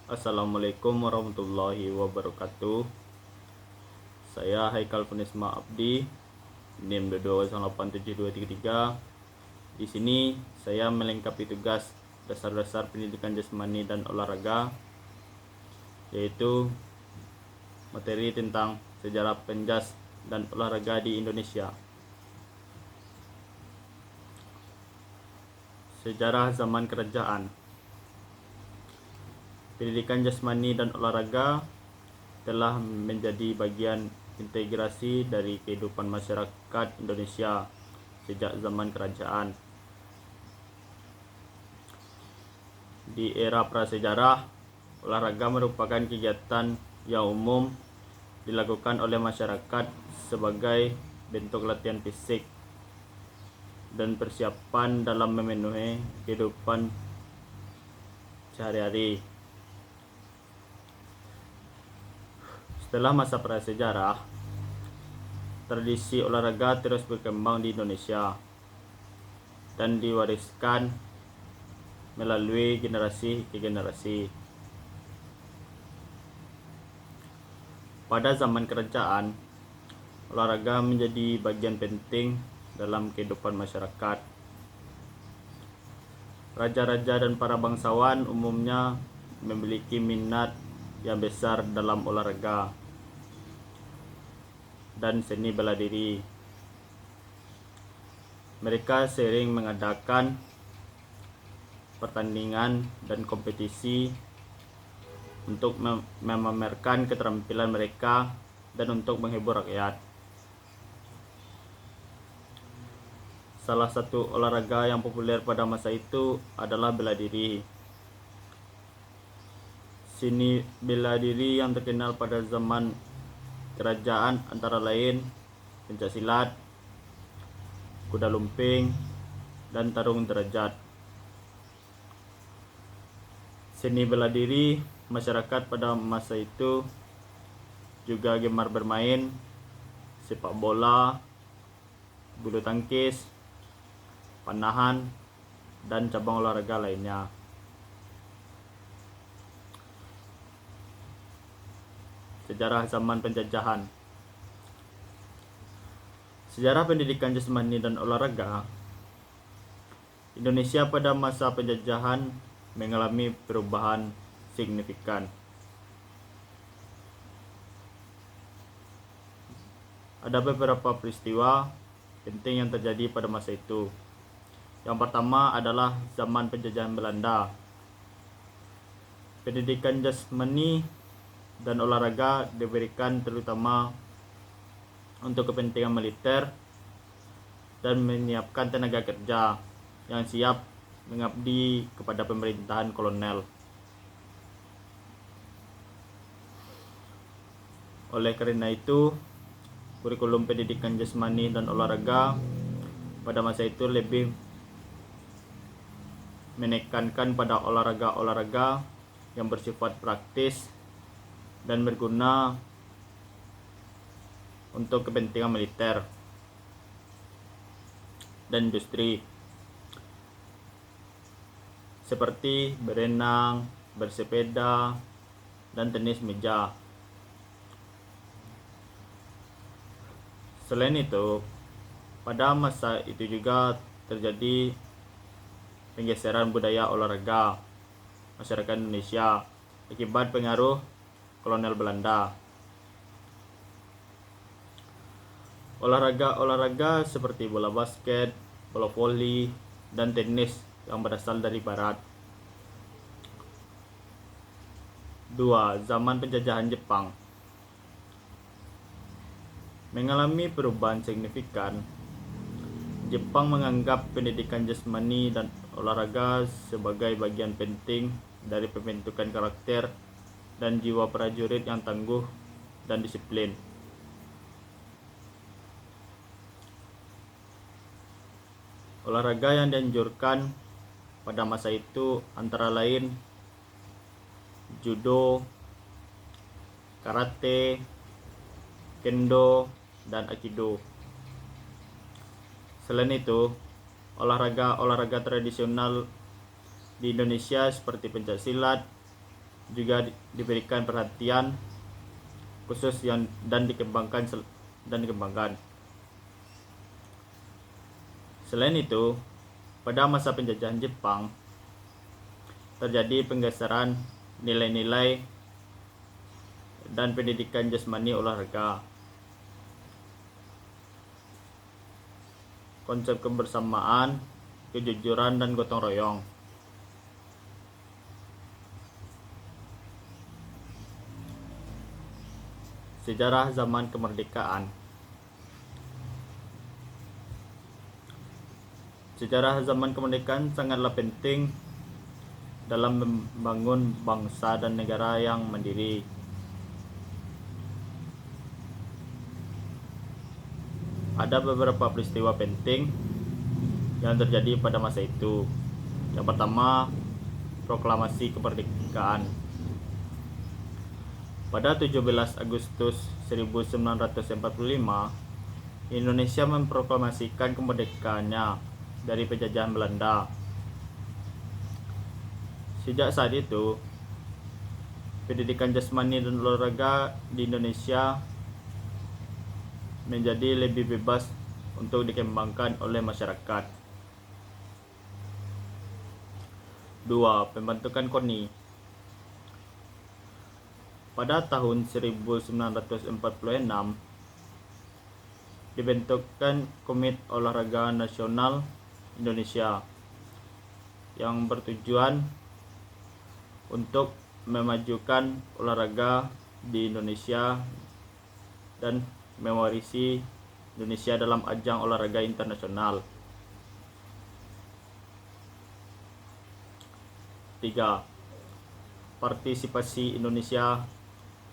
Assalamualaikum warahmatullahi wabarakatuh. Saya Haikal Funisma Abdi, NIM 2287233. Di sini saya melengkapi tugas dasar-dasar pendidikan jasmani dan olahraga, yaitu materi tentang sejarah penjas dan olahraga di Indonesia. Sejarah zaman kerajaan. Pendidikan jasmani dan olahraga telah menjadi bagian integrasi dari kehidupan masyarakat Indonesia sejak zaman kerajaan. Di era prasejarah, olahraga merupakan kegiatan yang umum dilakukan oleh masyarakat sebagai bentuk latihan fisik dan persiapan dalam memenuhi kehidupan sehari-hari. Setelah masa prasejarah, tradisi olahraga terus berkembang di Indonesia dan diwariskan melalui generasi ke generasi. Pada zaman kerajaan, olahraga menjadi bagian penting dalam kehidupan masyarakat. Raja-raja dan para bangsawan umumnya memiliki minat yang besar dalam olahraga dan seni bela diri. Mereka sering mengadakan pertandingan dan kompetisi untuk memamerkan keterampilan mereka dan untuk menghibur rakyat. Salah satu olahraga yang populer pada masa itu adalah bela diri. Seni bela diri yang terkenal pada zaman kerajaan antara lain pencak silat, kuda lumping, dan tarung derajat. Seni bela diri masyarakat pada masa itu juga gemar bermain sepak bola, bulu tangkis, panahan, dan cabang olahraga lainnya. Sejarah zaman penjajahan. Sejarah pendidikan jasmani dan olahraga. Indonesia pada masa penjajahan mengalami perubahan signifikan. Ada beberapa peristiwa penting yang terjadi pada masa itu. Yang pertama adalah zaman penjajahan Belanda. Pendidikan jasmani dan olahraga diberikan terutama untuk kepentingan militer dan menyiapkan tenaga kerja yang siap mengabdi kepada pemerintahan kolonial. Oleh karena itu, kurikulum pendidikan jasmani dan olahraga pada masa itu lebih menekankan pada olahraga-olahraga yang bersifat praktis dan berguna untuk kepentingan militer dan industri, seperti berenang, bersepeda, dan tenis meja. Selain itu, pada masa itu juga terjadi penggeseran budaya olahraga masyarakat Indonesia akibat pengaruh kolonial Belanda. Olahraga seperti bola basket, bola voli, dan tenis yang berasal dari barat. 2. Zaman penjajahan Jepang. Mengalami perubahan signifikan. Jepang menganggap pendidikan jasmani dan olahraga sebagai bagian penting dari pembentukan karakter dan jiwa prajurit yang tangguh dan disiplin. Olahraga yang dianjurkan pada masa itu antara lain judo, karate, kendo, dan aikido. Selain itu, olahraga tradisional di Indonesia seperti pencak silat, juga diberikan perhatian khusus dan dikembangkan. Selain itu, pada masa penjajahan Jepang terjadi penggeseran nilai-nilai dan pendidikan jasmani olahraga. Konsep kebersamaan, kejujuran, dan gotong royong. Sejarah zaman kemerdekaan. Sejarah zaman kemerdekaan sangatlah penting dalam membangun bangsa dan negara yang mandiri. Ada beberapa peristiwa penting yang terjadi pada masa itu. Yang pertama, proklamasi kemerdekaan. Pada 17 Agustus 1945, Indonesia memproklamasikan kemerdekaannya dari penjajahan Belanda. Sejak saat itu, pendidikan jasmani dan olahraga di Indonesia menjadi lebih bebas untuk dikembangkan oleh masyarakat. 2. Pembentukan KONI. Pada tahun 1946 dibentukkan Komite Olahraga Nasional Indonesia yang bertujuan untuk memajukan olahraga di Indonesia dan mewarisi Indonesia dalam ajang olahraga internasional. 3. Partisipasi Indonesia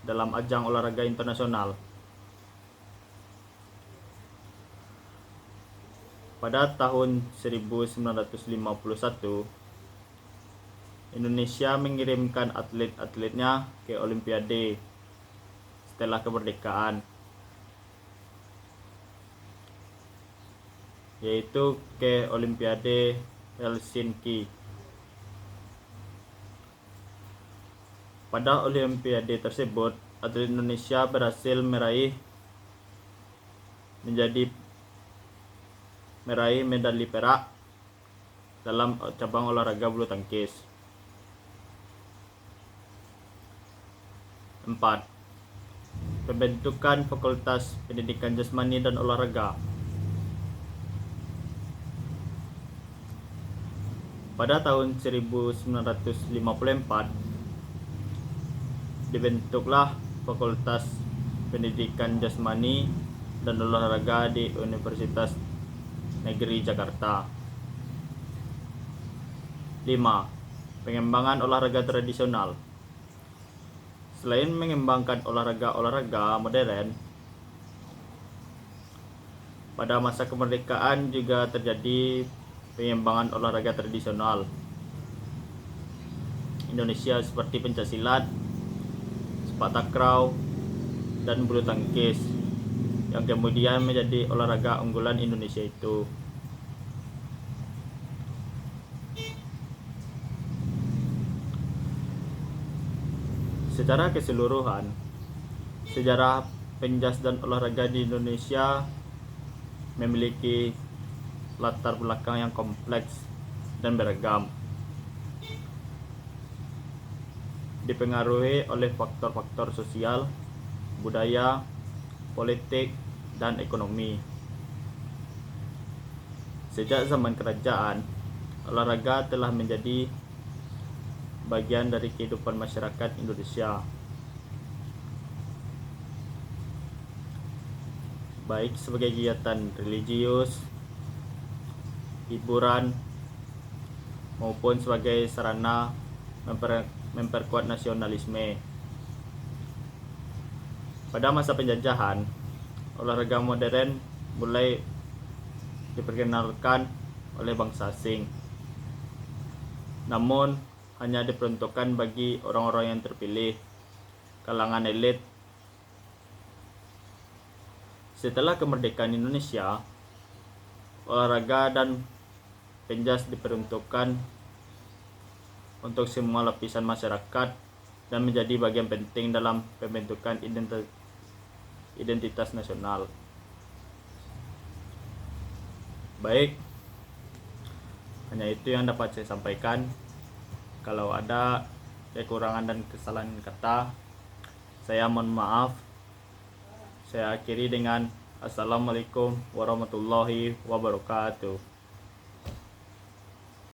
dalam ajang olahraga internasional. Pada tahun 1951, Indonesia mengirimkan atlet-atletnya ke Olimpiade setelah kemerdekaan, yaitu ke Olimpiade Helsinki. Pada Olimpiade tersebut, atlet Indonesia berhasil meraih medali perak dalam cabang olahraga bulu tangkis. 4. Pembentukan Fakultas Pendidikan Jasmani dan Olahraga. Pada tahun 1954 dibentuklah Fakultas Pendidikan Jasmani dan Olahraga di Universitas Negeri Jakarta. 5. Pengembangan olahraga tradisional. Selain mengembangkan olahraga modern, pada masa kemerdekaan juga terjadi pengembangan olahraga tradisional Indonesia seperti pencaksilat, sepak takraw, dan bulu tangkis yang kemudian menjadi olahraga unggulan Indonesia itu. Secara keseluruhan, sejarah penjas dan olahraga di Indonesia memiliki latar belakang yang kompleks dan beragam, dipengaruhi oleh faktor-faktor sosial, budaya, politik, dan ekonomi. Sejak zaman kerajaan, olahraga telah menjadi bagian dari kehidupan masyarakat Indonesia, baik sebagai kegiatan religius, hiburan, maupun sebagai sarana memperkuat nasionalisme. Pada masa penjajahan, olahraga modern mulai diperkenalkan oleh bangsa asing, namun hanya diperuntukkan bagi orang-orang yang terpilih, kalangan elit. Setelah kemerdekaan Indonesia, olahraga dan penjas diperuntukkan untuk semua lapisan masyarakat dan menjadi bagian penting dalam pembentukan identitas nasional. Baik, hanya itu yang dapat saya sampaikan. Kalau ada kekurangan dan kesalahan kata, saya mohon maaf. Saya akhiri dengan Assalamualaikum warahmatullahi wabarakatuh.